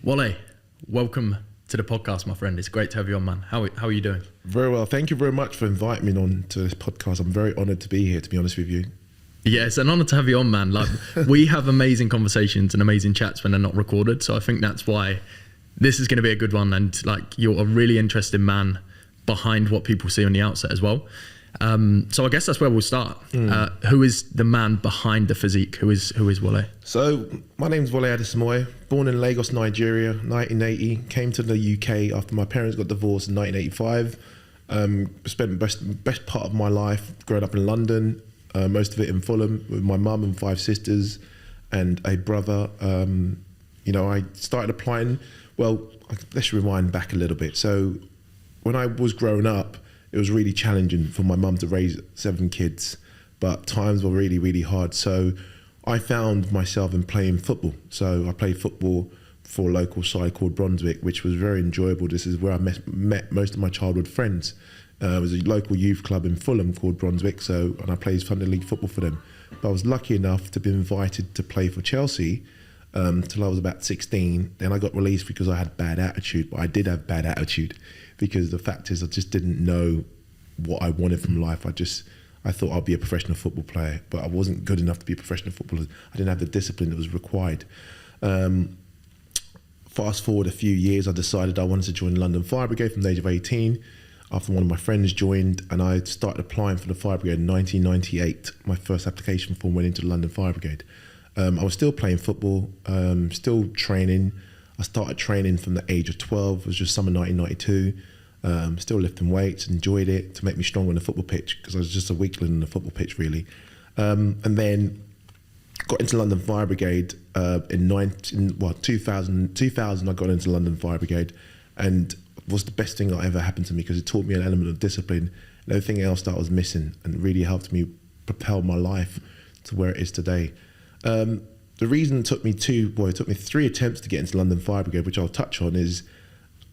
Wole, welcome to the podcast, my friend. It's great to have you on, man. How are you doing? Very well. Thank you very much for inviting me on to this podcast. I'm very honoured to be here, to be honest with you. Yeah, it's an honour to have you on, man. Like, we have amazing conversations and amazing chats when they're not recorded. So I think that's why this is going to be a good one. And like, you're a really interesting man behind what people see on the outset as well. So I guess that's where we'll start. Who is the man behind the physique? Who is Wole? So my name's Wole Adesemoye, born in Lagos, Nigeria, 1980. Came to the UK after my parents got divorced in 1985. Spent best part of my life growing up in London, most of it in Fulham with my mum and 5 sisters and a brother. I started applying. Well, let's rewind back a little bit. So when I was growing up, it was really challenging for my mum to raise 7 kids, but times were really, really hard. So I found myself in playing football. So I played football for a local side called Brunswick, which was very enjoyable. This is where I met most of my childhood friends. It was a local youth club in Fulham called Brunswick, and I played Thunder League football for them. But I was lucky enough to be invited to play for Chelsea till I was about 16. Then I got released because I had bad attitude, but I did have bad attitude because the fact is I just didn't know what I wanted from life. I thought I'd be a professional football player, but I wasn't good enough to be a professional footballer. I didn't have the discipline that was required. Fast forward a few years, I decided I wanted to join London Fire Brigade from the age of 18 after one of my friends joined, and I started applying for the Fire Brigade in 1998. My first application form went into the London Fire Brigade. I was still playing football, still training. I started training from the age of 12. It was just summer 1992. Still lifting weights, enjoyed it to make me stronger on the football pitch because I was just a weakling on the football pitch, really. And then got into London Fire Brigade in 2000. I got into London Fire Brigade, and it was the best thing that ever happened to me because it taught me an element of discipline and everything else that I was missing, and really helped me propel my life to where it is today. The reason it took me 3 attempts to get into London Fire Brigade, which I'll touch on, is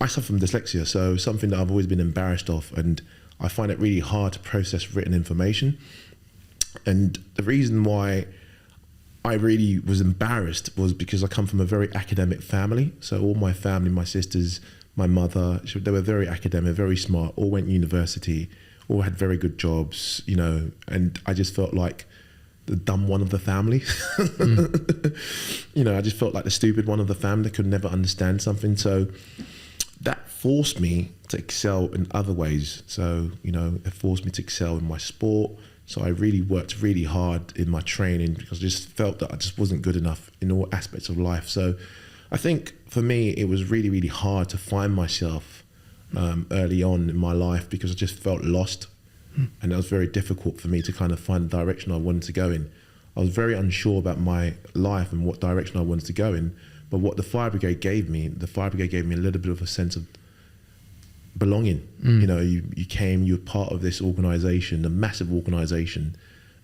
I suffer from dyslexia, so something that I've always been embarrassed of, and I find it really hard to process written information. And the reason why I really was embarrassed was because I come from a very academic family. So all my family, my sisters, my mother, they were very academic, very smart, all went to university, all had very good jobs, and I just felt like the dumb one of the family. I just felt like the stupid one of the family, could never understand something. So that forced me to excel in other ways. So, it forced me to excel in my sport. So I really worked really hard in my training because I just felt that I just wasn't good enough in all aspects of life. So I think for me, it was really, really hard to find myself early on in my life because I just felt lost. And it was very difficult for me to kind of find the direction I wanted to go in. I was very unsure about my life and what direction I wanted to go in. But what the Fire Brigade gave me a little bit of a sense of belonging. You were part of this organisation, a massive organisation,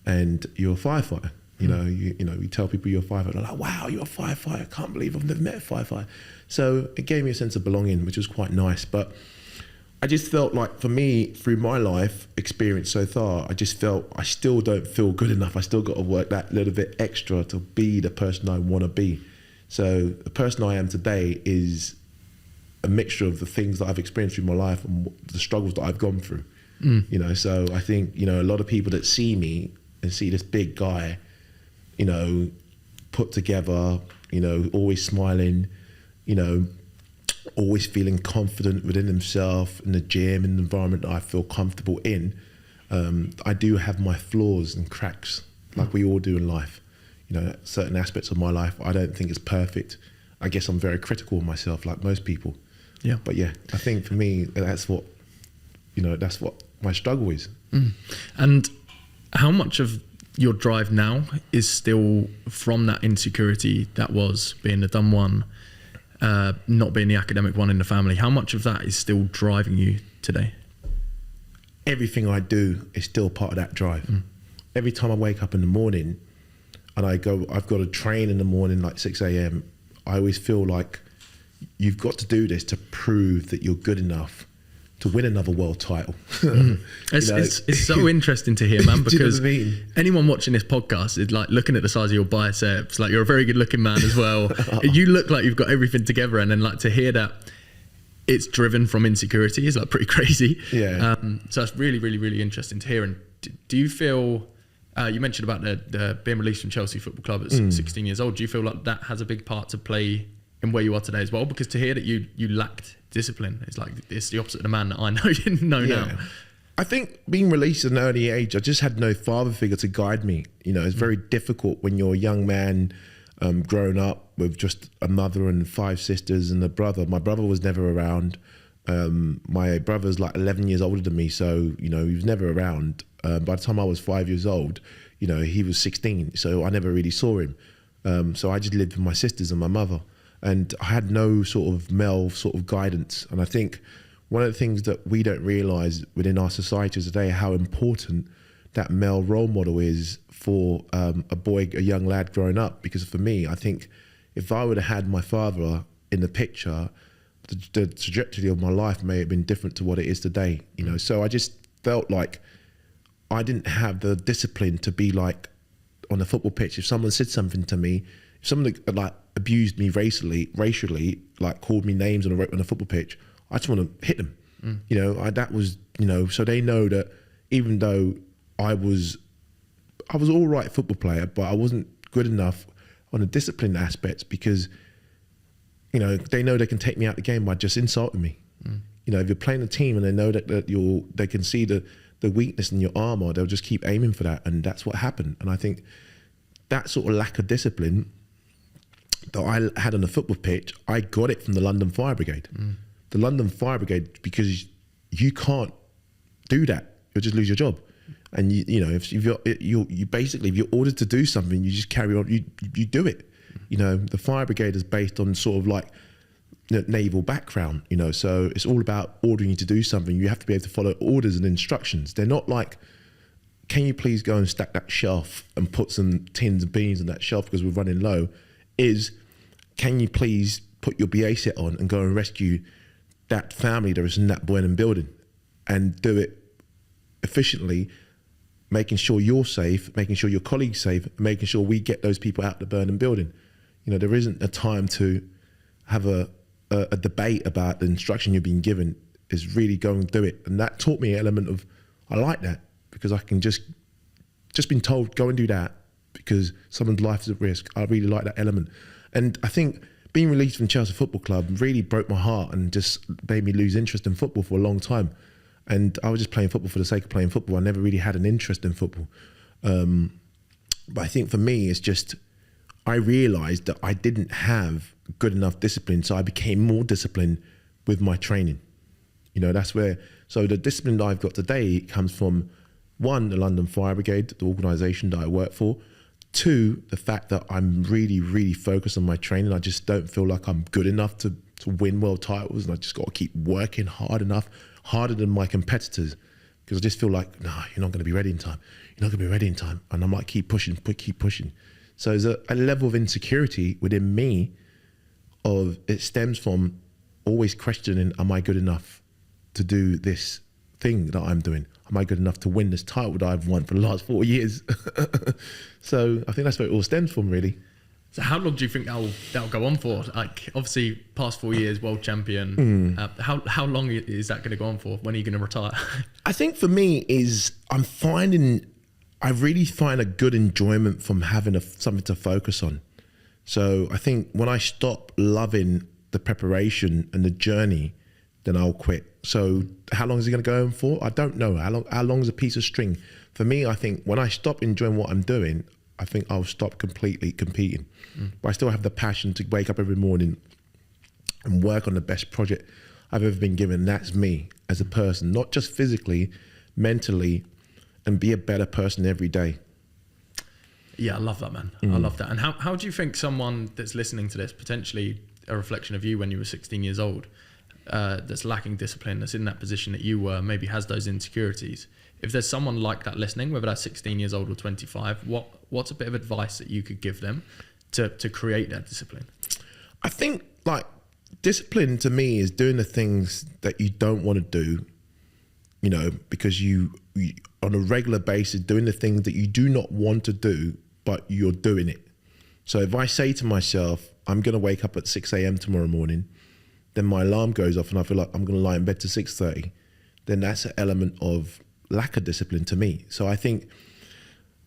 and you're a firefighter. You tell people you're a firefighter, they're like, wow, you're a firefighter, I can't believe I've never met a firefighter. So it gave me a sense of belonging, which was quite nice. But I just felt like, for me, through my life experience so far, I just felt I still don't feel good enough. I still got to work that little bit extra to be the person I want to be. So the person I am today is a mixture of the things that I've experienced through my life and the struggles that I've gone through. So I think, a lot of people that see me and see this big guy, put together, always smiling, always feeling confident within himself in the gym, in the environment that I feel comfortable in. I do have my flaws and cracks, like we all do in life. Certain aspects of my life, I don't think it's perfect. I guess I'm very critical of myself, like most people. Yeah. But yeah, I think for me, that's what my struggle is. And how much of your drive now is still from that insecurity that was being the dumb one, not being the academic one in the family? How much of that is still driving you today? Everything I do is still part of that drive. Every time I wake up in the morning and I've got to train in the morning, like 6 a.m, I always feel like you've got to do this to prove that you're good enough to win another world title. It's so interesting to hear, man, because Do you know what I mean? anyone watching this podcast is like looking at the size of your biceps, like you're a very good looking man as well. You look like you've got everything together, and then like to hear that it's driven from insecurity is like pretty crazy. Yeah. So that's really, really, really interesting to hear. And do you feel, you mentioned about the being released from Chelsea Football Club at 16 years old. Do you feel like that has a big part to play in where you are today as well? Because to hear that you lacked discipline, it's like it's the opposite of the man that I know didn't know now. I think being released at an early age, I just had no father figure to guide me. You know, it's very difficult when you're a young man growing up with just a mother and 5 sisters and a brother. My brother was never around. My brother's like 11 years older than me, so, you know, he was never around. By the time I was 5 years old, you know, he was 16, so I never really saw him. So I just lived with my sisters and my mother. And I had no sort of male sort of guidance. And I think one of the things that we don't realise within our society today, how important that male role model is for a young lad growing up. Because for me, I think if I would have had my father in the picture, the trajectory of my life may have been different to what it is today. You know, so I just felt like I didn't have the discipline to be like on the football pitch. If someone said something to me, if someone like abused me racially, like called me names on a football pitch, I just want to hit them. You know, that was, you know, so they know that even though I was all right football player, but I wasn't good enough on the discipline aspects, because, you know, they know they can take me out the game by just insulting me. You know, if you're playing a team and they know that they can see the weakness in your armour, they'll just keep aiming for that, and that's what happened. And I think that sort of lack of discipline that I had on the football pitch, I got it from the London Fire Brigade. The London Fire Brigade, because you can't do that, you'll just lose your job. And you know, if you basically, if you're ordered to do something, you just carry on, you do it. You know, the Fire Brigade is based on sort of like naval background, you know, so it's all about ordering you to do something. You have to be able to follow orders and instructions. They're not like, can you please go and stack that shelf and put some tins and beans on that shelf because we're running low, is, can you please put your BA set on and go and rescue that family that is in that burning building, and do it efficiently, making sure you're safe, making sure your colleagues safe, making sure we get those people out of the burning building. You know, there isn't a time to have a debate about the instruction you're being given. Is really go and do it. And that taught me an element of, I like that, because I can just been told, go and do that because someone's life is at risk. I really like that element. And I think being released from Chelsea Football Club really broke my heart and just made me lose interest in football for a long time. And I was just playing football for the sake of playing football. I never really had an interest in football. But I think for me, it's just, I realised that I didn't have good enough discipline, so I became more disciplined with my training. You know, that's where, so the discipline that I've got today comes from, 1, the London Fire Brigade, the organisation that I work for. 2, the fact that I'm really, really focused on my training. I just don't feel like I'm good enough to win world titles, and I just got to keep working hard enough, harder than my competitors, because I just feel like, no, you're not going to be ready in time. You're not going to be ready in time. And I'm like, keep pushing. So there's a level of insecurity within me of, it stems from always questioning, am I good enough to do this thing that I'm doing? Am I good enough to win this title that I've won for the last 4 years? So I think that's where it all stems from, really. So how long do you think that'll go on for? Like, obviously, past 4 years, world champion. How long is that going to go on for? When are you going to retire? I think for me is, I really find a good enjoyment from having something to focus on. So I think when I stop loving the preparation and the journey, then I'll quit. So how long is it going to go on for? I don't know. How long is a piece of string? For me, I think when I stop enjoying what I'm doing, I think I'll stop completely competing. But I still have the passion to wake up every morning and work on the best project I've ever been given. That's me as a person, not just physically, mentally, and be a better person every day. Yeah, I love that, man. I love that. And how do you think someone that's listening to this, potentially a reflection of you when you were 16 years old, that's lacking discipline, that's in that position that you were, maybe has those insecurities, if there's someone like that listening, whether that's 16 years old or 25, what's a bit of advice that you could give them to create that discipline? I think, like, discipline to me is doing the things that you don't want to do because you on a regular basis doing the things that you do not want to do, but you're doing it. So if I say to myself, I'm going to wake up at 6 a.m. tomorrow morning, then my alarm goes off and I feel like I'm going to lie in bed to 6:30, then that's an element of lack of discipline to me. So I think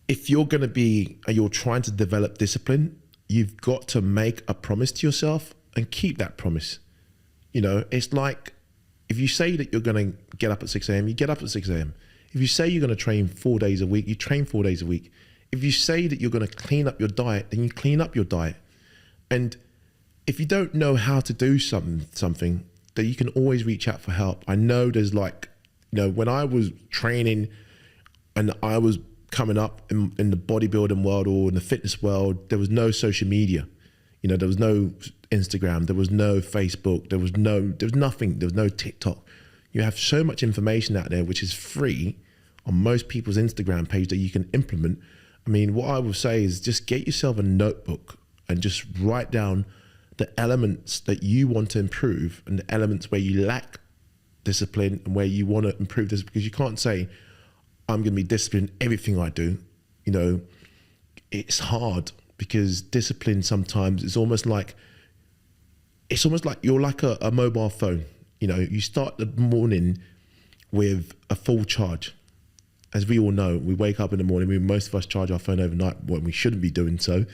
if you're trying to develop discipline, you've got to make a promise to yourself and keep that promise. It's like if you say that you're going to get up at 6 a.m., you get up at 6 a.m. If you say you're going to train 4 days a week, you train 4 days a week. If you say that you're going to clean up your diet, then you clean up your diet. And if you don't know how to do something, then you can always reach out for help. I know there's when I was training and I was coming up in the bodybuilding world or in the fitness world, there was no social media. There was no Instagram, there was no Facebook, there was nothing, there was no TikTok. You have so much information out there which is free on most people's Instagram page that you can implement. I mean, what I would say is just get yourself a notebook and just write down the elements that you want to improve and the elements where you lack discipline and where you want to improve this, because you can't say, I'm going to be disciplined in everything I do. It's hard because discipline sometimes is almost like you're like a mobile phone. You start the morning with a full charge. As we all know, we wake up in the morning, most of us charge our phone overnight when we shouldn't be doing so.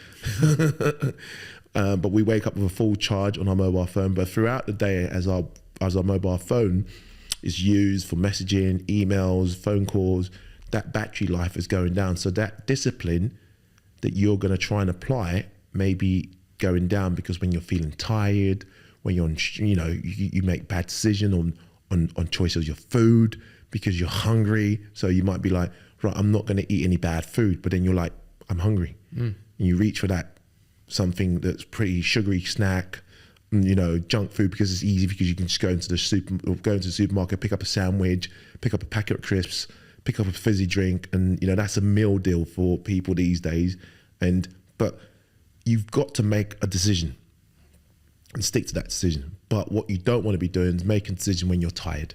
But we wake up with a full charge on our mobile phone. But throughout the day, as our mobile phone is used for messaging, emails, phone calls, that battery life is going down. So that discipline that you're going to try and apply may be going down because when you're feeling tired, when you're you make bad decisions on choice of your food because you're hungry. So you might be like, right, I'm not going to eat any bad food, but then you're like, I'm hungry. And you reach for that something that's pretty sugary snack, junk food, because it's easy, because you can just go into the supermarket, pick up a sandwich, pick up a packet of crisps, pick up a fizzy drink, and that's a meal deal for people these days. But you've got to make a decision and stick to that decision. But what you don't want to be doing is making a decision when you're tired.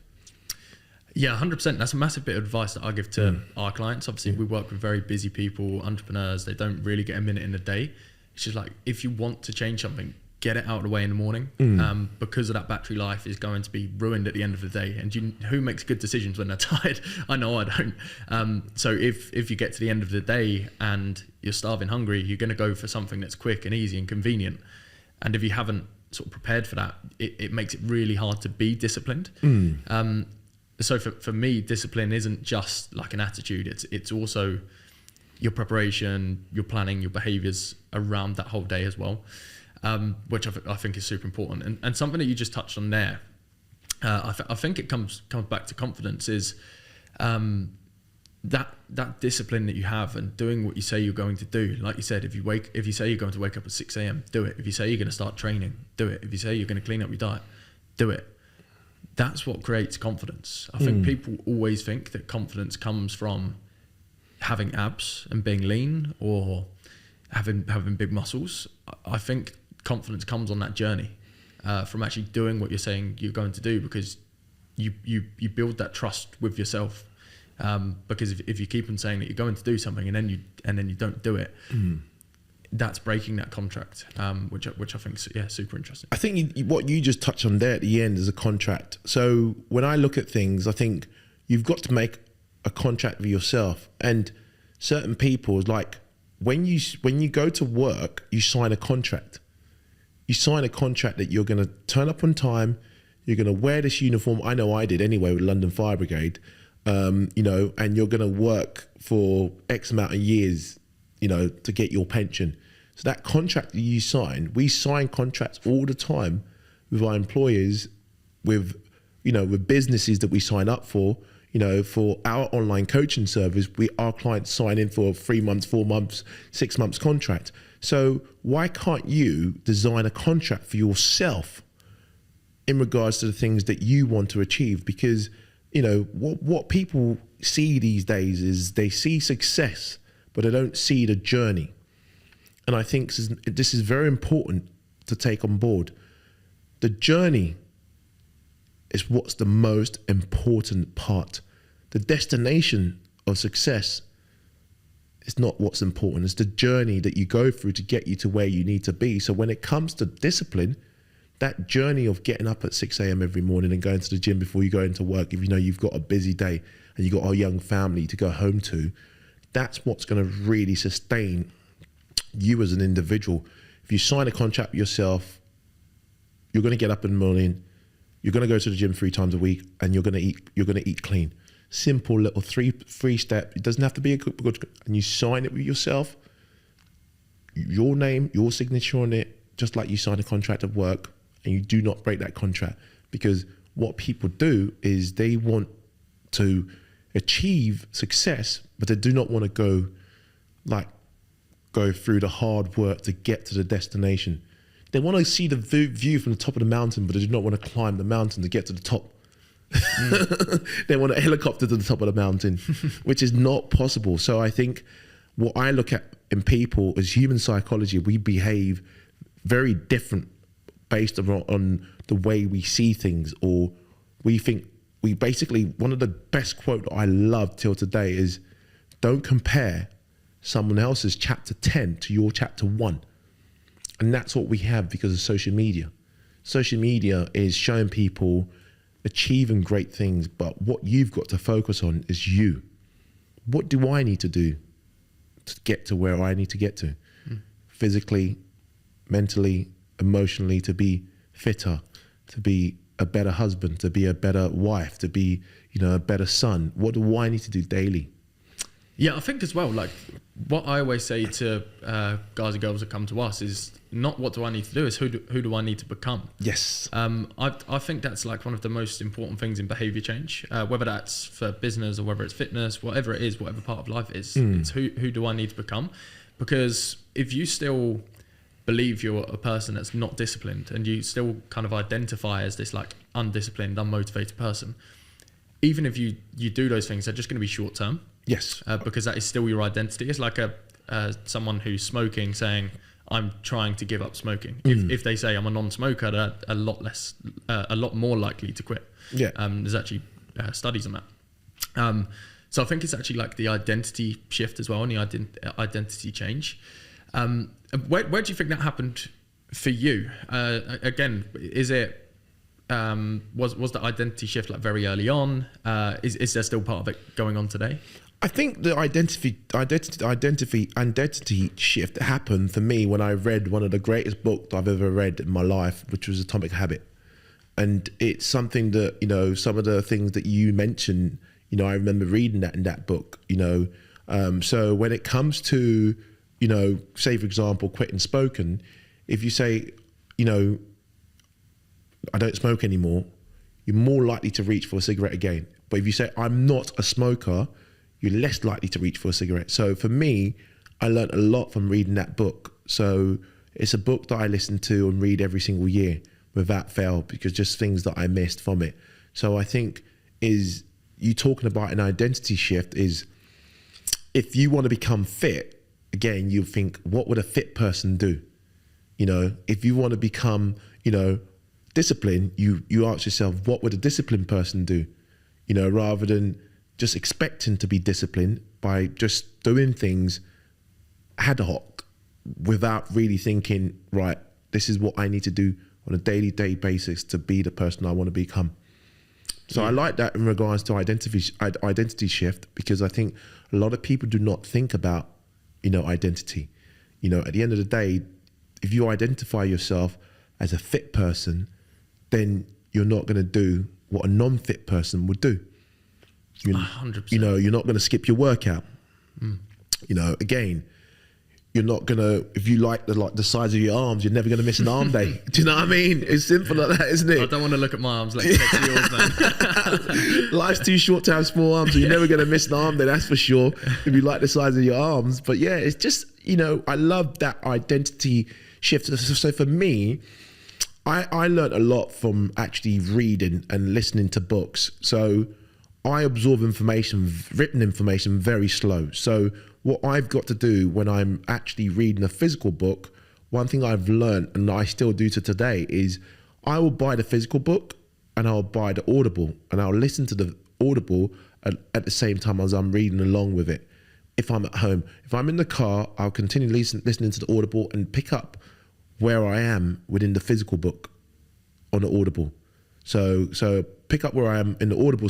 Yeah, 100%. That's a massive bit of advice that I give to our clients. Obviously, we work with very busy people, entrepreneurs. They don't really get a minute in the day. It's just like, if you want to change something, get it out of the way in the morning, because of that battery life is going to be ruined at the end of the day. And who makes good decisions when they're tired? I know I don't. So if you get to the end of the day and you're starving hungry, you're going to go for something that's quick and easy and convenient. And if you haven't sort of prepared for that, it makes it really hard to be disciplined. So for me, discipline isn't just like an attitude. It's also your preparation, your planning, your behaviors around that whole day as well. Which I think is super important. And something that you just touched on there, I think it comes back to confidence, is that discipline that you have and doing what you say you're going to do. Like you said, if you say you're going to wake up at 6 a.m, do it. If you say you're going to start training, do it. If you say you're going to clean up your diet, do it. That's what creates confidence. I think people always think that confidence comes from having abs and being lean or having big muscles. I think confidence comes on that journey, from actually doing what you're saying you're going to do, because you build that trust with yourself. Because if you keep on saying that you're going to do something and then you don't do it, that's breaking that contract, which I think is super interesting. I think what you just touched on there at the end is a contract. So when I look at things, I think you've got to make a contract with yourself. And certain people, like when you go to work, you sign a contract. You sign a contract that you're going to turn up on time. You're going to wear this uniform. I know I did anyway with London Fire Brigade. And you're going to work for X amount of years, to get your pension. So that contract that you sign, we sign contracts all the time with our employers, with businesses that we sign up for. For our online coaching service, our clients sign in for a 3 months, 4 months, 6 months contract. So why can't you design a contract for yourself in regards to the things that you want to achieve? Because what people see these days is they see success, but they don't see the journey. And I think this is very important to take on board. The journey is what's the most important part. the destination of success is not what's important. It's the journey that you go through to get you to where you need to be. So when it comes to discipline, that journey of getting up at 6 a.m. every morning and going to the gym before you go into work, if you know you've got a busy day and you've got a young family to go home to, that's what's going to really sustain you as an individual. If you sign a contract with yourself, you're going to get up in the morning, you're going to go to the gym 3 times a week, and you're going to eat clean. Simple little three step. It doesn't have to be a good, and you sign it with yourself, your name, your signature on it, just like you sign a contract of work, and you do not break that contract. Because what people do is they want to achieve success, but they do not want to go through the hard work to get to the destination. They want to see the view from the top of the mountain, but they do not want to climb the mountain to get to the top. They want a helicopter to the top of the mountain, which is not possible. So I think what I look at in people is human psychology. We behave very different based on the way we see things, or we think. We basically, one of the best quote that I love till today is, don't compare someone else's chapter 10 to your chapter 1. And that's what we have because of social media. Social media is showing people achieving great things, but what you've got to focus on is you. What do I need to do to get to where I need to get to? Physically, mentally, emotionally, to be fitter, to be a better husband, to be a better wife, to be, a better son. What do I need to do daily? Yeah, I think as well, like what I always say to guys and girls that come to us is not what do I need to do, is who do I need to become? Yes. I think that's like one of the most important things in behavior change, whether that's for business or whether it's fitness, whatever it is, whatever part of life it is, it's who do I need to become? Because if you still believe you're a person that's not disciplined and you still kind of identify as this like undisciplined, unmotivated person, even if you do those things, they're just going to be short term. Yes. Because that is still your identity. It's like someone who's smoking saying, I'm trying to give up smoking. If they say I'm a non-smoker, they're a lot more likely to quit. Yeah. There's actually studies on that. So I think it's actually like the identity shift as well, and the identity change. Where do you think that happened for you? Again, is it was the identity shift like very early on? Is there still part of it going on today? I think the identity shift happened for me when I read one of the greatest books I've ever read in my life, which was Atomic Habit. And it's something that, some of the things that you mentioned, I remember reading that in that book, So when it comes to, say, for example, quitting smoking, if you say, I don't smoke anymore, you're more likely to reach for a cigarette again. But if you say, I'm not a smoker, you're less likely to reach for a cigarette. So for me, I learned a lot from reading that book. So it's a book that I listen to and read every single year without fail, because just things that I missed from it. So I think is you talking about an identity shift is, if you want to become fit, again, you think, what would a fit person do? If you want to become, disciplined, you ask yourself, what would a disciplined person do? Rather than just expecting to be disciplined by just doing things ad hoc without really thinking, right, this is what I need to do on a daily basis to be the person I want to become. So I like that in regards to identity shift, because I think a lot of people do not think about, identity. At the end of the day, if you identify yourself as a fit person, then you're not going to do what a non-fit person would do. 100%. You're not going to skip your workout. Again, you're not going to, if you like the size of your arms, you're never going to miss an arm day. Do you know what I mean? It's simple like that, isn't it? I don't want to look at my arms like yours, man. Life's too short to have small arms, so you're never going to miss an arm day, that's for sure, if you like the size of your arms. But yeah, it's just, I love that identity shift. So for me, I learned a lot from actually reading and listening to books. So I absorb written information very slow. So what I've got to do when I'm actually reading a physical book, one thing I've learned, and I still do to today, is I will buy the physical book and I'll buy the Audible, and I'll listen to the Audible at the same time as I'm reading along with it. If I'm at home, if I'm in the car, I'll continue listening to the Audible and pick up where I am within the physical book on the Audible. So pick up where I am in the Audible,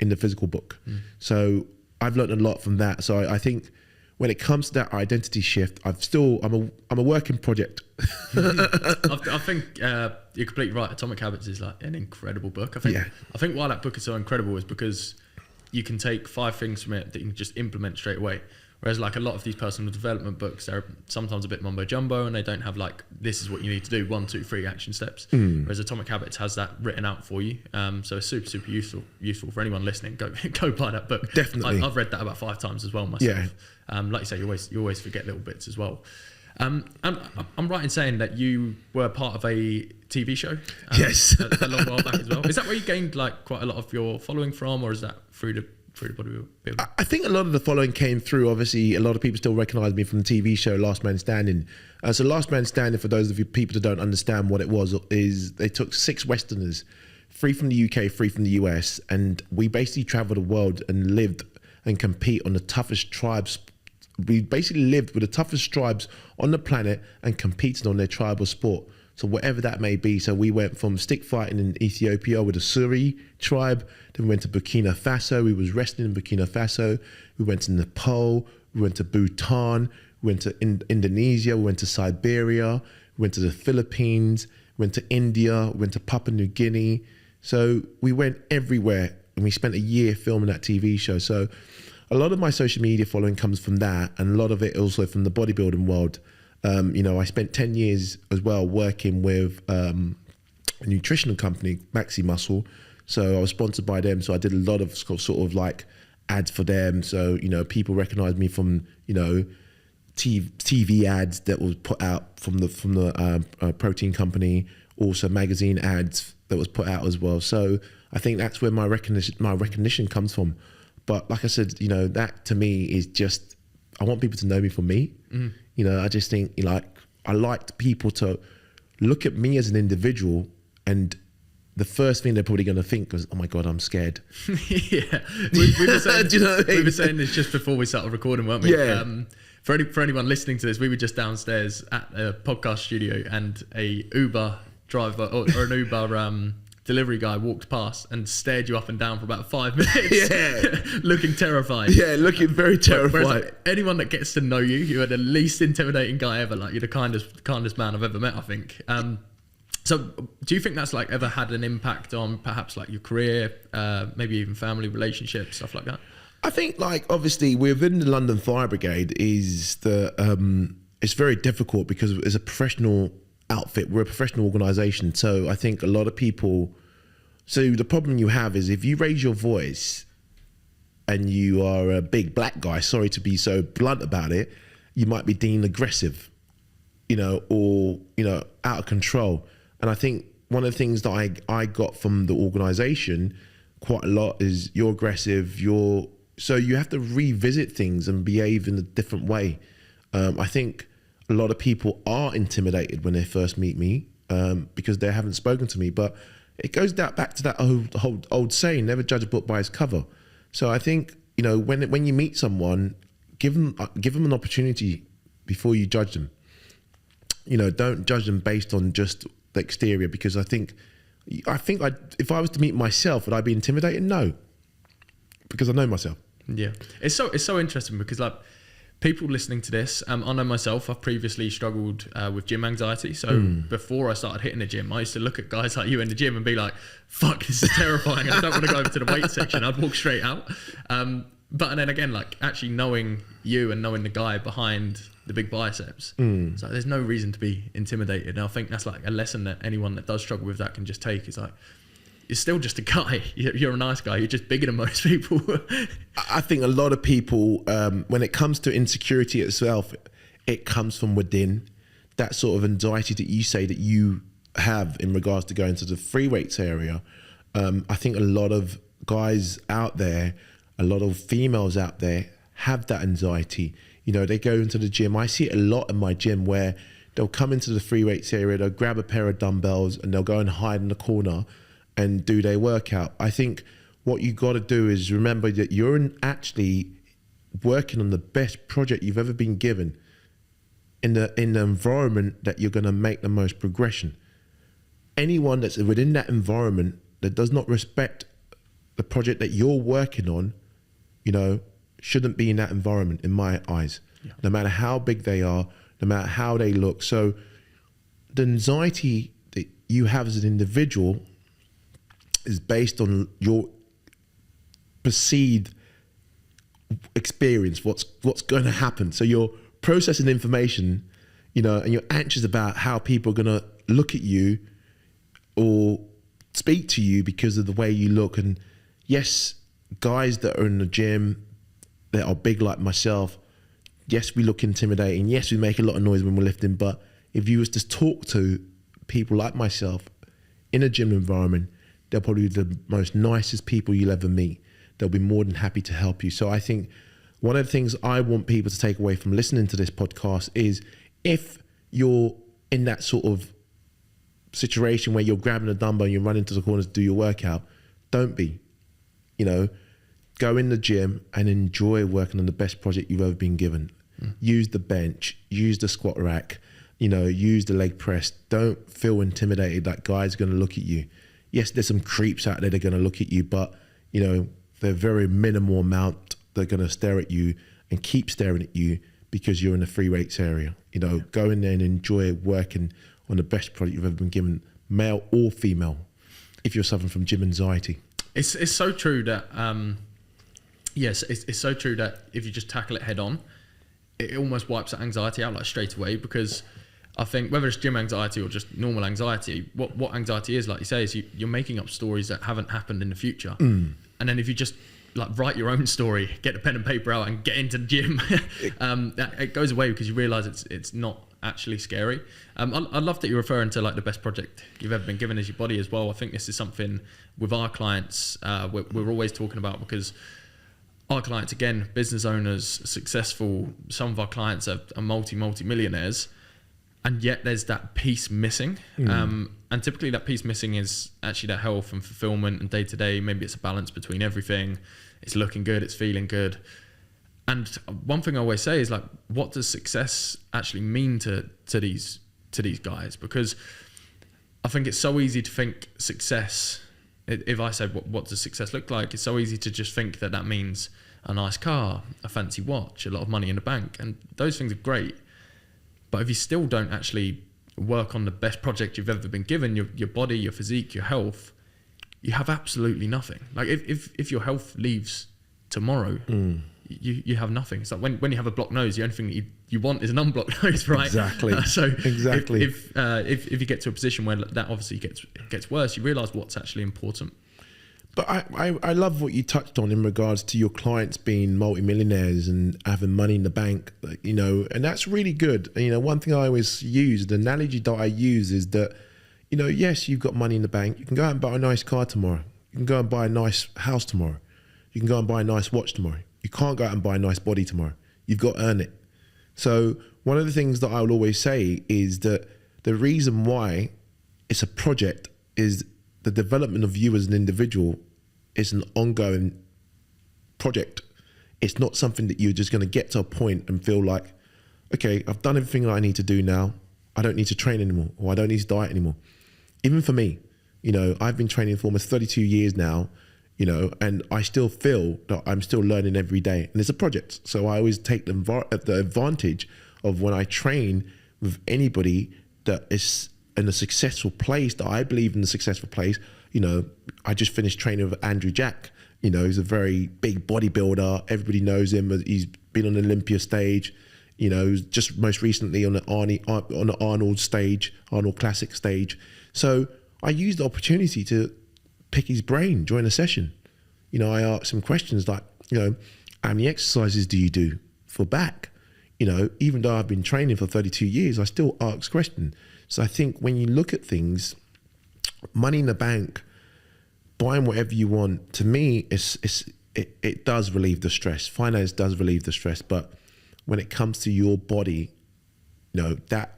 in the physical book. So I've learned a lot from that. So I think when it comes to that identity shift, I'm a work in project. I think you're completely right. Atomic Habits is like an incredible book. I think why that book is so incredible is because you can take 5 things from it that you can just implement straight away. Whereas like a lot of these personal development books, they're sometimes a bit mumbo jumbo and they don't have like, this is what you need to do, 1, 2, 3 action steps. Whereas Atomic Habits has that written out for you. So it's super, super useful for anyone listening. Go buy that book. Definitely. I've read that about 5 times as well myself. Like you say, you always forget little bits as well. I'm right in saying that you were part of a TV show. Yes. a long while back as well. Is that where you gained like quite a lot of your following from, or is that through the bodybuilding? I think a lot of the following came through. Obviously, a lot of people still recognise me from the TV show Last Man Standing. So Last Man Standing, for those of you people that don't understand what it was, is they took 6 Westerners, 3 from the UK, 3 from the US, and we basically travelled the world and lived and compete on the toughest tribes. We basically lived with the toughest tribes on the planet and competed on their tribal sport. So whatever that may be. So we went from stick fighting in Ethiopia with the Suri tribe. Then we went to Burkina Faso. We was wrestling in Burkina Faso. We went to Nepal. We went to Bhutan. We went to Indonesia. We went to Siberia. We went to the Philippines. We went to India. We went to Papua New Guinea. So we went everywhere and we spent a year filming that TV show. So a lot of my social media following comes from that, and a lot of it also from the bodybuilding world. I spent 10 years as well working with a nutritional company, Maxi Muscle. So I was sponsored by them. So I did a lot of sort of like ads for them. So, people recognized me from, TV ads that was put out from the protein company, also magazine ads that was put out as well. So I think that's where my recognition comes from. But like I said, that to me is just, I want people to know me for me. I just think I liked people to look at me as an individual, and the first thing they're probably going to think was, oh my God, I'm scared. Yeah. We were saying, we were saying this just before we started recording, weren't we? Yeah. For anyone listening to this, we were just downstairs at a podcast studio and a Uber driver or an Uber delivery guy walked past and stared you up and down for about 5 minutes. Yeah. Looking terrified. Yeah, looking very terrified. Whereas, like, anyone that gets to know you, you're the least intimidating guy ever. Like, you're the kindest man I've ever met, I think. So do you think that's like ever had an impact on perhaps like your career, maybe even family relationships, stuff like that? I think like obviously within the London Fire Brigade is it's very difficult because it's a professional outfit. We're a professional organisation. So I think a lot of people, so the problem you have is if you raise your voice and you are a big black guy, sorry to be so blunt about it, you might be deemed aggressive, or, out of control. And I think one of the things that I got from the organisation quite a lot is you're aggressive, so you have to revisit things and behave in a different way. I think a lot of people are intimidated when they first meet me because they haven't spoken to me. But it goes back to that old saying, never judge a book by its cover. So I think, when you meet someone, give them an opportunity before you judge them. Don't judge them based on just the exterior, because I think if I was to meet myself, would I be intimidated? No, because I know myself. Yeah, it's so interesting because like people listening to this, I know myself, I've previously struggled with gym anxiety. So before I started hitting the gym, I used to look at guys like you in the gym and be like, fuck, this is terrifying. I don't want to go over to the weight section. I'd walk straight out. But and then again, like actually knowing you and knowing the guy behind the big biceps, so there's no reason to be intimidated. And I think that's like a lesson that anyone that does struggle with that can just take. Is like, you're still just a guy. You're a nice guy. You're just bigger than most people. I think a lot of people, when it comes to insecurity itself, it comes from within. That sort of anxiety that you say that you have in regards to going to the free weights area. I think a lot of guys out there, a lot of females out there have that anxiety. They go into the gym. I see it a lot in my gym where they'll come into the free weights area, they'll grab a pair of dumbbells and they'll go and hide in the corner and do their workout. I think what you got to do is remember that you're actually working on the best project you've ever been given in the environment that you're going to make the most progression. Anyone that's within that environment that does not respect the project that you're working on, you know, shouldn't be in that environment in my eyes. Yeah. No matter how big they are, no matter how they look. So the anxiety that you have as an individual is based on your perceived experience, what's going to happen. So you're processing information, you know, and you're anxious about how people are going to look at you or speak to you because of the way you look. And yes, guys that are in the gym that are big like myself, yes, we look intimidating. Yes, we make a lot of noise when we're lifting. But if you was to talk to people like myself in a gym environment, they're probably the most nicest people you'll ever meet. They'll be more than happy to help you. So I think one of the things I want people to take away from listening to this podcast is, if you're in that sort of situation where you're grabbing a dumbbell and you're running to the corner to do your workout, don't be. You know, go in the gym and enjoy working on the best project you've ever been given. Use the bench, use the squat rack, you know, use the leg press. Don't feel intimidated that guys are going to look at you. Yes, there's some creeps out there that are going to look at you, but, you know, they're very minimal amount. They're going to stare at you and keep staring at you because you're in the free weights area. You know, go in there and enjoy working on the best project you've ever been given, male or female, if you're suffering from gym anxiety. It's so true that, yes, it's so true that if you just tackle it head on, it almost wipes that anxiety out like straight away. Because I think whether it's gym anxiety or just normal anxiety, what anxiety is, like you say, is you're making up stories that haven't happened in the future. And then if you just like write your own story, get the pen and paper out and get into the gym, it goes away because you realise it's not actually scary. I love that you're referring to like the best project you've ever been given as your body as well. I think this is something with our clients we're always talking about, because our clients, again, business owners, successful, some of our clients are multi-millionaires, and yet there's that piece missing. And typically that piece missing is actually their health and fulfillment and day-to-day. Maybe it's a balance between everything. It's looking good, it's feeling good. And one thing I always say is, like, what does success actually mean to these guys? Because I think it's so easy to think success. If I say what does success look like, it's so easy to just think that means a nice car, a fancy watch, a lot of money in the bank, and those things are great. But if you still don't actually work on the best project you've ever been given, your body, your physique, your health, you have absolutely nothing. Like if your health leaves tomorrow, you have nothing. It's like when you have a blocked nose, the only thing that you want is an unblocked nose, right? Exactly. Exactly. If you get to a position where that obviously gets worse, you realise what's actually important. But I love what you touched on in regards to your clients being multimillionaires and having money in the bank, you know, and that's really good. You know, one thing I always use, the analogy that I use is that, you know, yes, you've got money in the bank. You can go out and buy a nice car tomorrow. You can go and buy a nice house tomorrow. You can go and buy a nice watch tomorrow. You can't go out and buy a nice body tomorrow. You've got to earn it. So one of the things that I will always say is that the reason why it's a project is the development of you as an individual is an ongoing project. It's not something that you're just going to get to a point and feel like, okay, I've done everything that I need to do now. I don't need to train anymore, or I don't need to diet anymore. Even for me, you know, I've been training for almost 32 years now, you know, and I still feel that I'm still learning every day, and it's a project. So I always take the advantage of when I train with anybody that is in a successful place, that I believe in the successful place. You know, I just finished training with Andrew Jack. You know, he's a very big bodybuilder. Everybody knows him. He's been on the Olympia stage. You know, just most recently on the Arnold stage, Arnold Classic stage. So I used the opportunity to pick his brain during a session. You know, I asked him questions like, you know, how many exercises do you do for back? You know, even though I've been training for 32 years, I still ask questions. So I think when you look at things, money in the bank, buying whatever you want, to me, it does relieve the stress. Finance does relieve the stress. But when it comes to your body, you know, that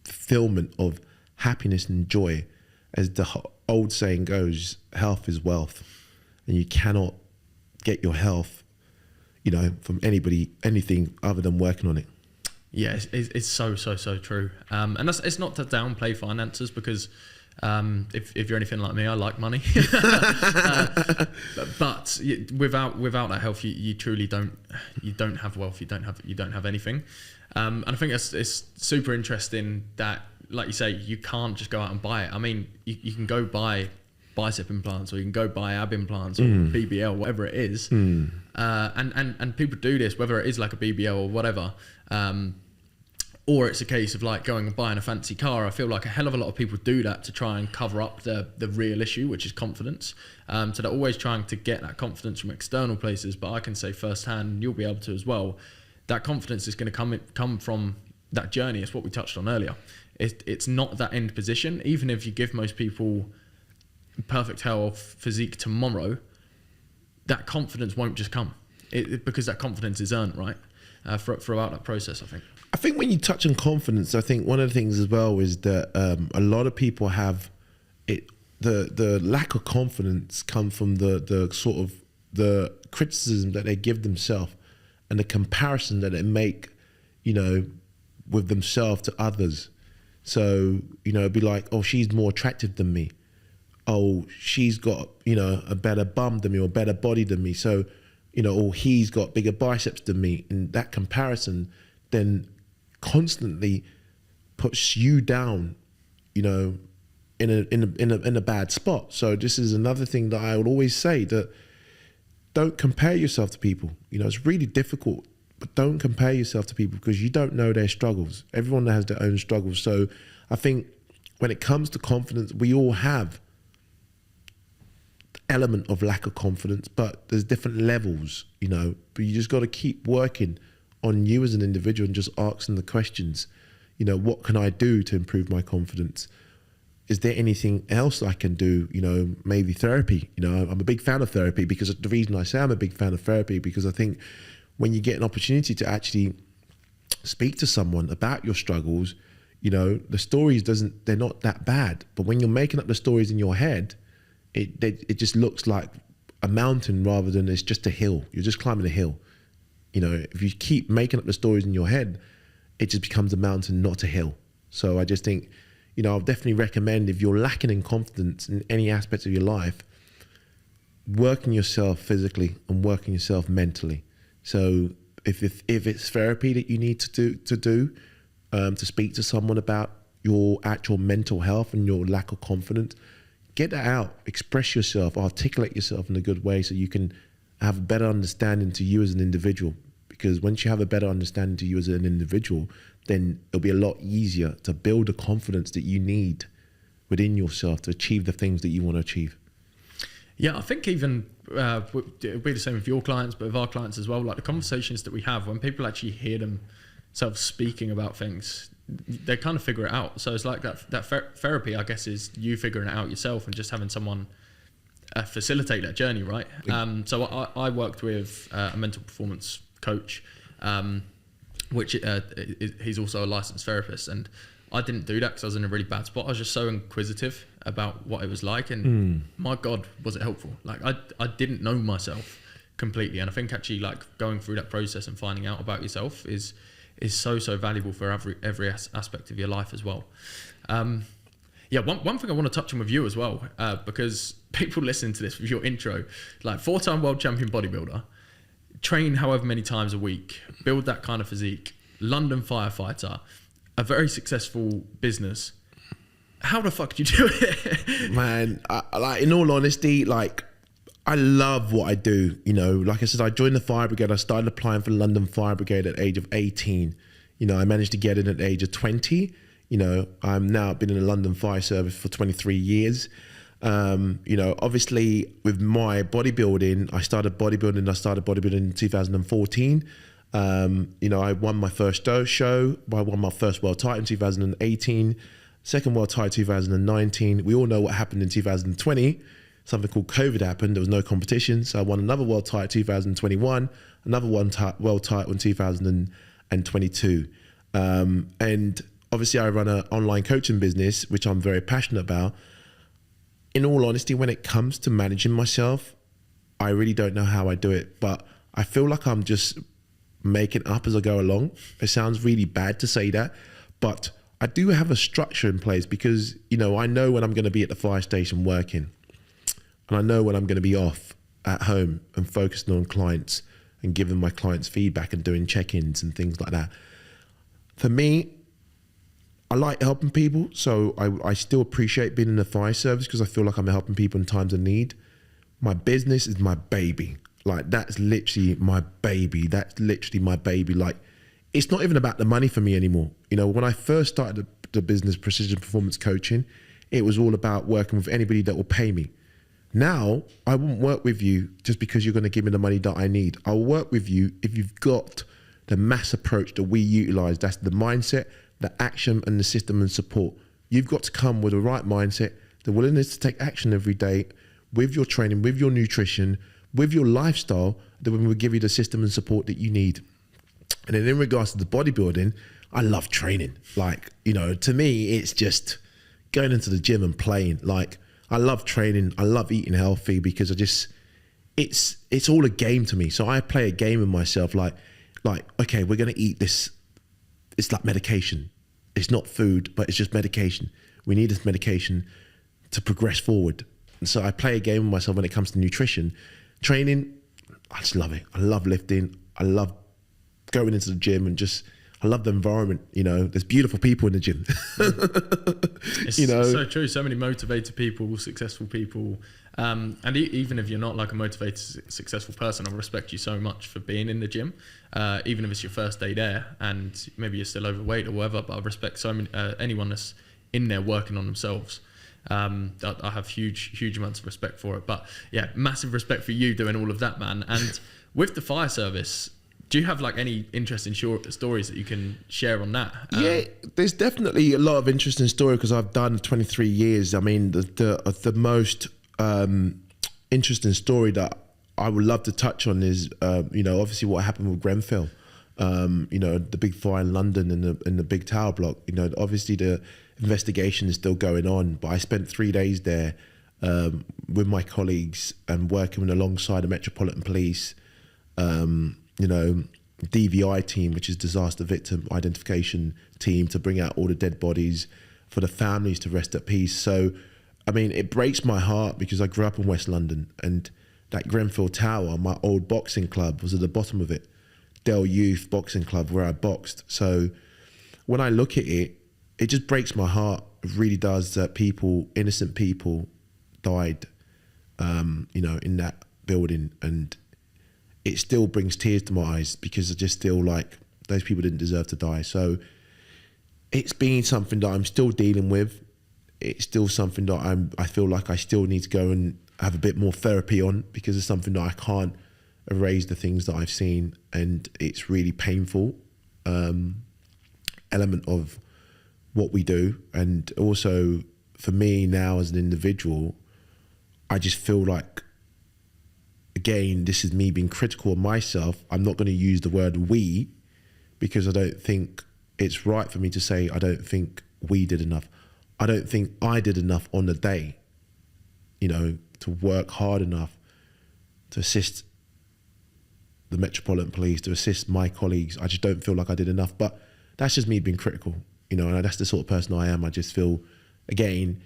fulfillment of happiness and joy, as the old saying goes, health is wealth. and you cannot get your health, from anything other than working on it. Yeah, it's so true. And it's not to downplay finances, because if you're anything like me, I like money. But without that health, you truly don't have wealth. You don't have anything. And I think it's super interesting that, like you say, you can't just go out and buy it. I mean, you can go buy bicep implants, or you can go buy ab implants, or BBL, whatever it is. And people do this, whether it is like a BBL or whatever. Or it's a case of like going and buying a fancy car. I feel like a hell of a lot of people do that to try and cover up the real issue, which is confidence. So they're always trying to get that confidence from external places. But I can say firsthand, and you'll be able to as well, that confidence is going to come from that journey. It's what we touched on earlier. It's not that end position. Even if you give most people perfect health, physique tomorrow, that confidence won't just come. Because that confidence is earned, right? Throughout that process, I think when you touch on confidence, I think one of the things as well is that a lot of people have it. The lack of confidence come from the sort of the criticism that they give themselves and the comparison that they make, with themselves to others. So, it'd be like, oh, she's more attractive than me. Oh, she's got, a better bum than me, or a better body than me. So, or he's got bigger biceps than me. And that comparison then constantly puts you down, in a bad spot. So this is another thing that I would always say, that don't compare yourself to people. It's really difficult, but don't compare yourself to people, because you don't know their struggles. Everyone has their own struggles. So I think when it comes to confidence, we all have element of lack of confidence, but there's different levels, but you just got to keep working on you as an individual and just asking the questions, what can I do to improve my confidence? Is there anything else I can do? Maybe therapy. I'm a big fan of therapy, because the reason I say I'm a big fan of therapy, because I think when you get an opportunity to actually speak to someone about your struggles, the stories they're not that bad, but when you're making up the stories in your head, it just looks like a mountain rather than it's just a hill. You're just climbing a hill. If you keep making up the stories in your head, it just becomes a mountain, not a hill. So I just think, I'll definitely recommend, if you're lacking in confidence in any aspect of your life, working yourself physically and working yourself mentally. So if it's therapy that you need to do, to speak to someone about your actual mental health and your lack of confidence, get that out, express yourself, articulate yourself in a good way, so you can have a better understanding to you as an individual. Because once you have a better understanding to you as an individual, then it'll be a lot easier to build the confidence that you need within yourself to achieve the things that you want to achieve. Yeah, I think even it'll be the same with your clients, but with our clients as well. Like the conversations that we have, when people actually hear themselves speaking about things, they kind of figure it out. So it's like that therapy, I guess, is you figuring it out yourself and just having someone facilitate that journey, right? So I worked with a mental performance coach, which he's also a licensed therapist, and I didn't do that because I was in a really bad spot. I was just so inquisitive about what it was like, and my God, was it helpful. Like I didn't know myself completely, and I think actually like going through that process and finding out about yourself is so valuable for every aspect of your life as well. Yeah, one thing I want to touch on with you as well, because people listening to this with your intro, like 4-time world champion bodybuilder, train however many times a week, build that kind of physique, London firefighter, a very successful business. How the fuck did you do it? Man, like in all honesty, like I love what I do. Like I said, I joined the fire brigade. I started applying for London Fire Brigade at the age of 18. I managed to get in at the age of 20. I'm now been in the London Fire Service for 23 years. Obviously with my bodybuilding, I started bodybuilding in 2014. I won my first show. I won my first world title in 2018, second world title 2019. We all know what happened in 2020. Something called COVID happened. There was no competition. So I won another world title 2021, another world title in 2022. And obviously I run an online coaching business, which I'm very passionate about. In all honesty, when it comes to managing myself, I really don't know how I do it, but I feel like I'm just making up as I go along. It sounds really bad to say that, but I do have a structure in place because, you know, I know when I'm going to be at the fire station working, and I know when I'm going to be off at home and focusing on clients and giving my clients feedback and doing check-ins and things like that. For me, I like helping people, so I still appreciate being in the fire service because I feel like I'm helping people in times of need. My business is my baby. Like, that's literally my baby. That's literally my baby. Like, it's not even about the money for me anymore. You know, when I first started the business Precision Performance Coaching, it was all about working with anybody that will pay me. Now, I won't work with you just because you're going to give me the money that I need. I'll work with you if you've got the mass approach that we utilize. That's the mindset, the action, and the system and support. You've got to come with the right mindset, the willingness to take action every day with your training, with your nutrition, with your lifestyle, that we will give you the system and support that you need. And then in regards to the bodybuilding, I love training. Like, you know, to me, it's just going into the gym and playing. Like, I love training. I love eating healthy because it's all a game to me. So I play a game with myself. Like, okay, we're going to eat this. It's like medication. It's not food, but it's just medication. We need this medication to progress forward. And so I play a game with myself when it comes to nutrition. Training, I just love it. I love lifting. I love going into the gym and I love the environment. You know, there's beautiful people in the gym. It's you know, so true. So many motivated people, successful people. And even if you're not like a motivated, successful person, I respect you so much for being in the gym. Even if it's your first day there and maybe you're still overweight or whatever, but I respect so many, anyone that's in there working on themselves. I have huge amounts of respect for it. But yeah, massive respect for you doing all of that, man. And with the fire service, do you have like any interesting short stories that you can share on that? Yeah, there's definitely a lot of interesting story because I've done 23 years. I mean, the most interesting story that I would love to touch on is, you know, obviously what happened with Grenfell. You know, the big fire in London in the big tower block. You know, obviously the investigation is still going on, but I spent 3 days there with my colleagues and working alongside the Metropolitan Police, you know, DVI team, which is Disaster Victim Identification Team, to bring out all the dead bodies for the families to rest at peace. So, I mean, it breaks my heart because I grew up in West London and that Grenfell Tower, my old boxing club, was at the bottom of it. Dell Youth Boxing Club, where I boxed. So when I look at it, it just breaks my heart. It really does, that people, innocent people, died, you know, in that building, and it still brings tears to my eyes because I just feel like those people didn't deserve to die. So it's been something that I'm still dealing with. It's still something that I feel like I still need to go and have a bit more therapy on because it's something that I can't erase the things that I've seen, and it's really painful element of what we do. And also for me now as an individual, I just feel like, again, this is me being critical of myself. I'm not going to use the word we because I don't think it's right for me to say I don't think we did enough. I don't think I did enough on the day, you know, to work hard enough to assist the Metropolitan Police, to assist my colleagues. I just don't feel like I did enough, but that's just me being critical, you know, and that's the sort of person I am. I just feel, again,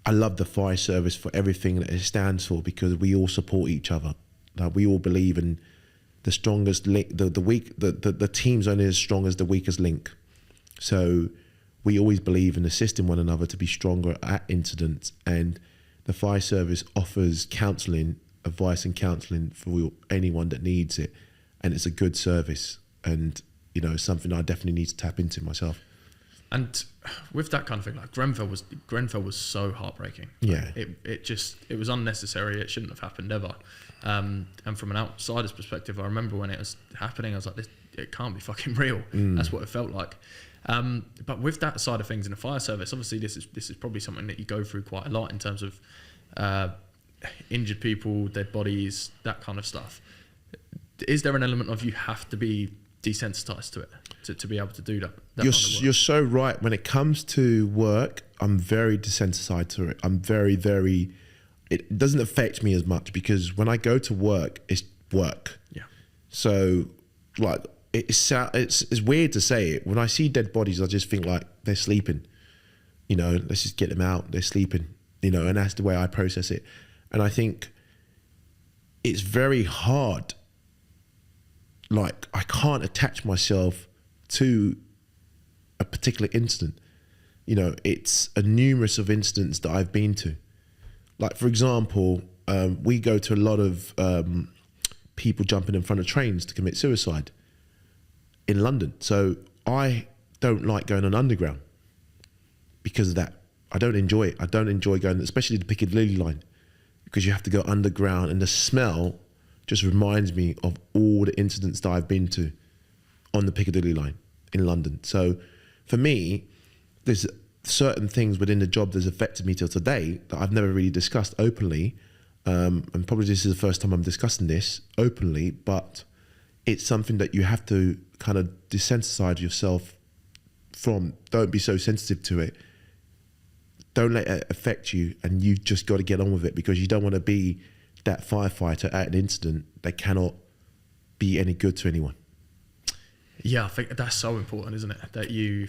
I love the fire service for everything that it stands for because we all support each other. Like, we all believe in the strongest link, the team's only as strong as the weakest link. So we always believe in assisting one another to be stronger at incidents, and the fire service offers counselling, advice and counselling for anyone that needs it, and it's a good service, and you know, something I definitely need to tap into myself. And with that kind of thing, like Grenfell was so heartbreaking. Yeah, it was unnecessary. It shouldn't have happened ever. And from an outsider's perspective, I remember when it was happening, I was like, it can't be fucking real. That's what it felt like. But with that side of things in the fire service, obviously this is probably something that you go through quite a lot in terms of injured people, dead bodies, that kind of stuff. Is there an element of you have to be desensitized to it to be able to do that kind of work? You're so right. When it comes to work, I'm very desensitized to it. I'm very, very, it doesn't affect me as much because when I go to work, it's work. Yeah. So like it's weird to say it. When I see dead bodies, I just think like they're sleeping. You know, let's just get them out. They're sleeping. You know, and that's the way I process it. And I think it's very hard. Like I can't attach myself to a particular incident. You know, it's a numerous of incidents that I've been to. Like for example, we go to a lot of people jumping in front of trains to commit suicide in London. So I don't like going on underground because of that. I don't enjoy it. I don't enjoy going, especially the Piccadilly line, because you have to go underground and the smell just reminds me of all the incidents that I've been to on the Piccadilly line in London. So for me, there's certain things within the job that's affected me till today that I've never really discussed openly. And probably this is the first time I'm discussing this openly, but it's something that you have to kind of desensitize yourself from. Don't be so sensitive to it. Don't let it affect you, and you just got to get on with it because you don't want to be that firefighter at an incident that cannot be any good to anyone. Yeah, I think that's so important, isn't it? That you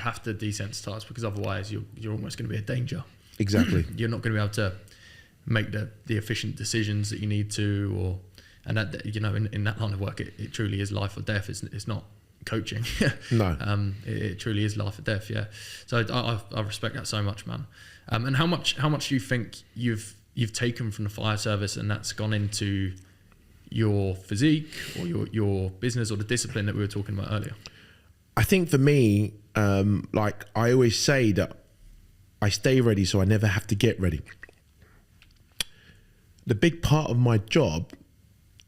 have to desensitize, because otherwise you're almost going to be a danger. Exactly. You're not going to be able to make the efficient decisions that you need to, and that, you know, in that line of work, it truly is life or death. It's not coaching. No. It truly is life or death. Yeah. So I respect that so much, man. And how much do you think you've taken from the fire service and that's gone into your physique or your business or the discipline that we were talking about earlier? I think for me, like I always say that I stay ready so I never have to get ready. The big part of my job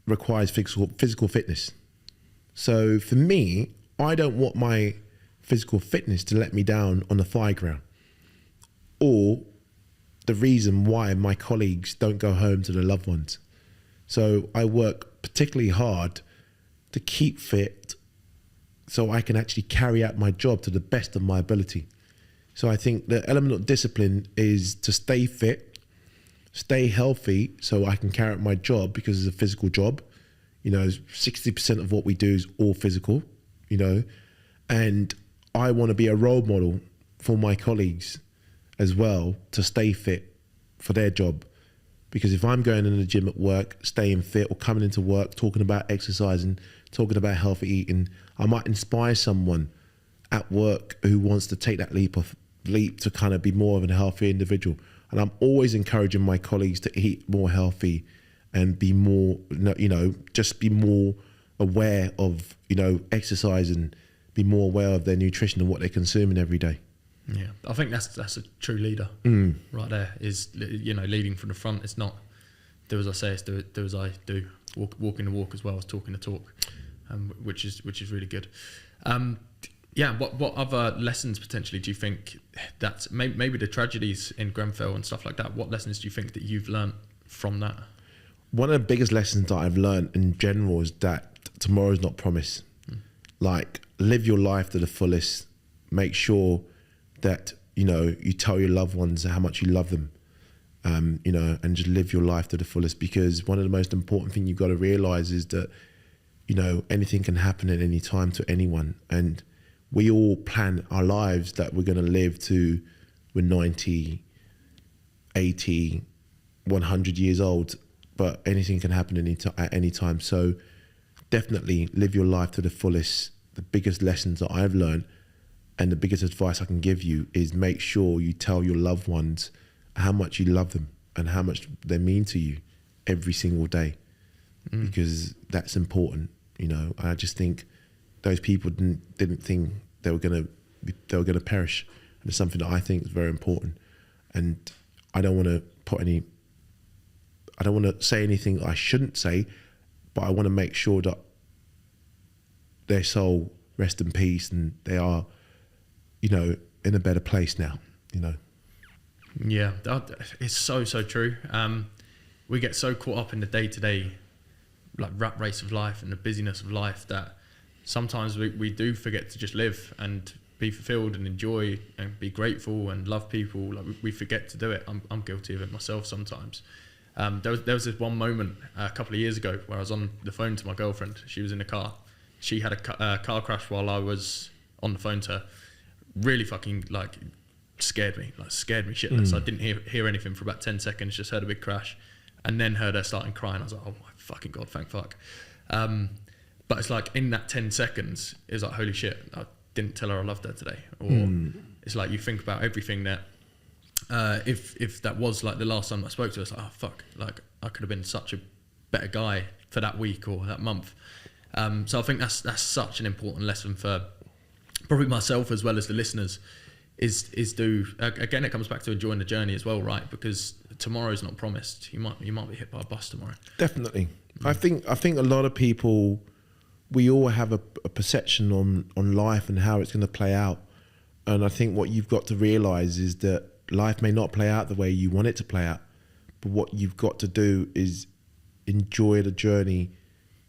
requires physical fitness. So for me, I don't want my physical fitness to let me down on the fire ground, or the reason why my colleagues don't go home to their loved ones. So I work particularly hard to keep fit so I can actually carry out my job to the best of my ability. So I think the element of discipline is to stay fit, stay healthy so I can carry out my job, because it's a physical job. You know, 60% of what we do is all physical, you know, and I want to be a role model for my colleagues as well to stay fit for their job. Because if I'm going in the gym at work, staying fit, or coming into work, talking about exercising, talking about healthy eating, I might inspire someone at work who wants to take that leap to kind of be more of a healthy individual. And I'm always encouraging my colleagues to eat more healthy and be more, you know, just be more aware of, you know, exercise, and be more aware of their nutrition and what they're consuming every day. Yeah, I think that's a true leader right there, is, you know, leading from the front. It's not do as I say, it's do as I do. Walking the walk as well as talking the talk, which is really good. Yeah, what other lessons potentially do you think that maybe the tragedies in Grenfell and stuff like that? What lessons do you think that you've learned from that? One of the biggest lessons that I've learned in general is that tomorrow's not promised. Like, live your life to the fullest. Make sure that, you know, you tell your loved ones how much you love them, you know, and just live your life to the fullest. Because one of the most important things you've got to realize is that, you know, anything can happen at any time to anyone. And we all plan our lives that we're going to live to, we're 90, 80, 100 years old. But anything can happen at any time. So definitely live your life to the fullest. The biggest lessons that I've learned, and the biggest advice I can give you, is make sure you tell your loved ones how much you love them and how much they mean to you every single day, because that's important. You know, I just think those people didn't think they were gonna perish, and it's something that I think is very important. And I don't want to say anything I shouldn't say, but I want to make sure that their soul rest in peace, and they are, you know, in a better place now, you know. Yeah, it's so true. We get so caught up in the day-to-day, like, rat race of life and the busyness of life, that sometimes we do forget to just live and be fulfilled and enjoy and be grateful and love people, like we forget to do it. I'm guilty of it myself sometimes. There was this one moment a couple of years ago where I was on the phone to my girlfriend. She was in the car. She had a car crash while I was on the phone to her. Really fucking like scared me shitless. I didn't hear anything for about 10 seconds, just heard a big crash, and then heard her starting crying. I was like, oh my fucking God, thank fuck. But it's like in that 10 seconds, it was like, holy shit, I didn't tell her I loved her today. Or it's like you think about everything that, if that was like the last time I spoke to her, it's like, oh fuck, like I could have been such a better guy for that week or that month. So I think that's such an important lesson for probably myself as well as the listeners, is again, it comes back to enjoying the journey as well, right? Because tomorrow's not promised. You might be hit by a bus tomorrow. Definitely. I think a lot of people, we all have a perception on life and how it's going to play out. And I think what you've got to realize is that life may not play out the way you want it to play out, but what you've got to do is enjoy the journey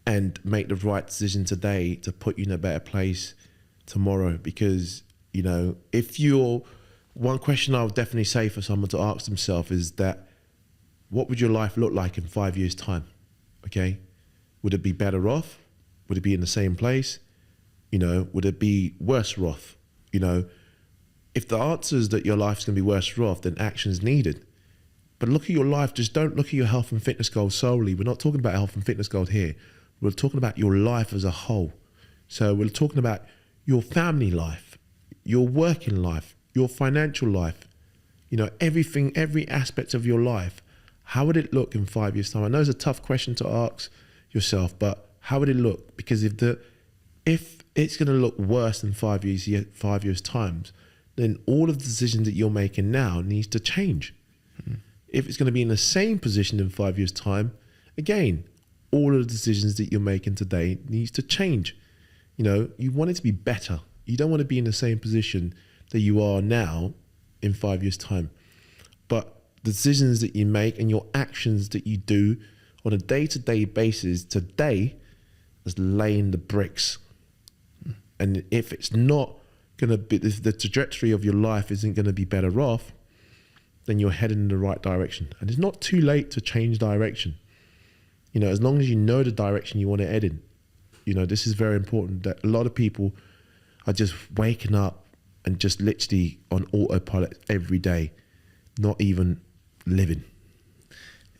and make the right decision today to put you in a better place tomorrow. Because, you know, one question I would definitely say for someone to ask themselves is that, what would your life look like in 5 years' time? Okay. Would it be better off? Would it be in the same place? You know, would it be worse off? You know, if the answer is that your life's going to be worse off, then action's needed. But look at your life. Just don't look at your health and fitness goals solely. We're not talking about health and fitness goals here. We're talking about your life as a whole. So we're talking about your family life, your working life, your financial life, you know, everything, every aspect of your life. How would it look in 5 years' time? I know it's a tough question to ask yourself, but how would it look? Because if it's going to look worse than 5 years' time, then all of the decisions that you're making now needs to change. If it's going to be in the same position in 5 years' time, again, all of the decisions that you're making today needs to change. You know, you want it to be better. You don't want to be in the same position that you are now in 5 years' time. But the decisions that you make and your actions that you do on a day-to-day basis today is laying the bricks. And if it's not going to be, if the trajectory of your life isn't going to be better off, then you're heading in the right direction. And it's not too late to change direction. You know, as long as you know the direction you want to head in. You know, this is very important, that a lot of people are just waking up and just literally on autopilot every day, not even living.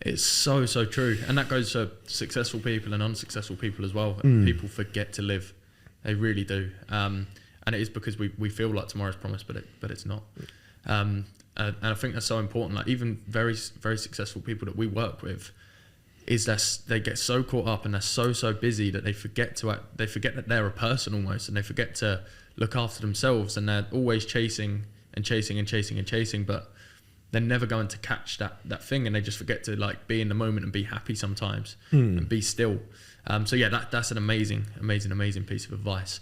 It's so true. And that goes for successful people and unsuccessful people as well. People forget to live. They really do. And it is because we feel like tomorrow's promised, but it's not. And I think that's so important. Like even very, very successful people that we work with, is that they get so caught up and they're so busy that they forget that they're a person almost, and they forget to look after themselves, and they're always chasing, but they're never going to catch that thing, and they just forget to like be in the moment and be happy sometimes and be still. So yeah, that's an amazing piece of advice.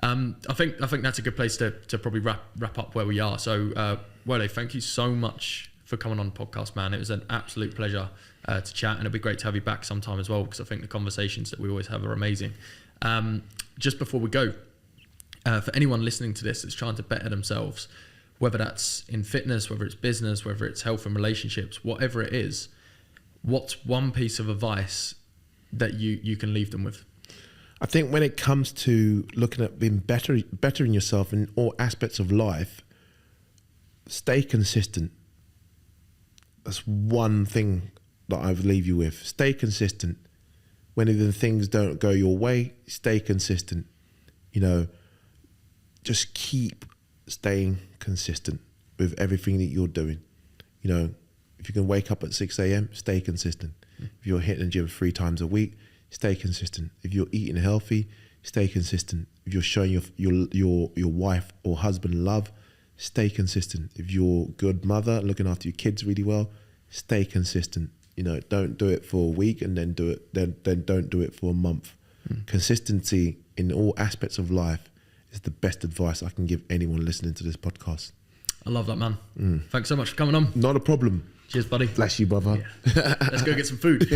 I think that's a good place to probably wrap up where we are. So Wole, thank you so much for coming on the podcast, man. It was an absolute pleasure to chat, and it'd be great to have you back sometime as well, because I think the conversations that we always have are amazing. Just before we go, for anyone listening to this that's trying to better themselves, whether that's in fitness, whether it's business, whether it's health and relationships, whatever it is, what's one piece of advice that you can leave them with? I think when it comes to looking at being bettering yourself in all aspects of life, stay consistent. That's one thing that I would leave you with. Stay consistent. When the things don't go your way, stay consistent. You know, just keep staying consistent with everything that you're doing. You know, if you can wake up at 6 a.m., stay consistent. If you're hitting the gym 3 times a week, stay consistent. If you're eating healthy, stay consistent. If you're showing your wife or husband love, stay consistent. If you're a good mother, looking after your kids really well, stay consistent. You know, don't do it for a week and then don't do it for a month. Consistency in all aspects of life is the best advice I can give anyone listening to this podcast. I love that, man. Thanks so much for coming on. Not a problem. Cheers, buddy. Bless you, brother. Yeah. Let's go get some food.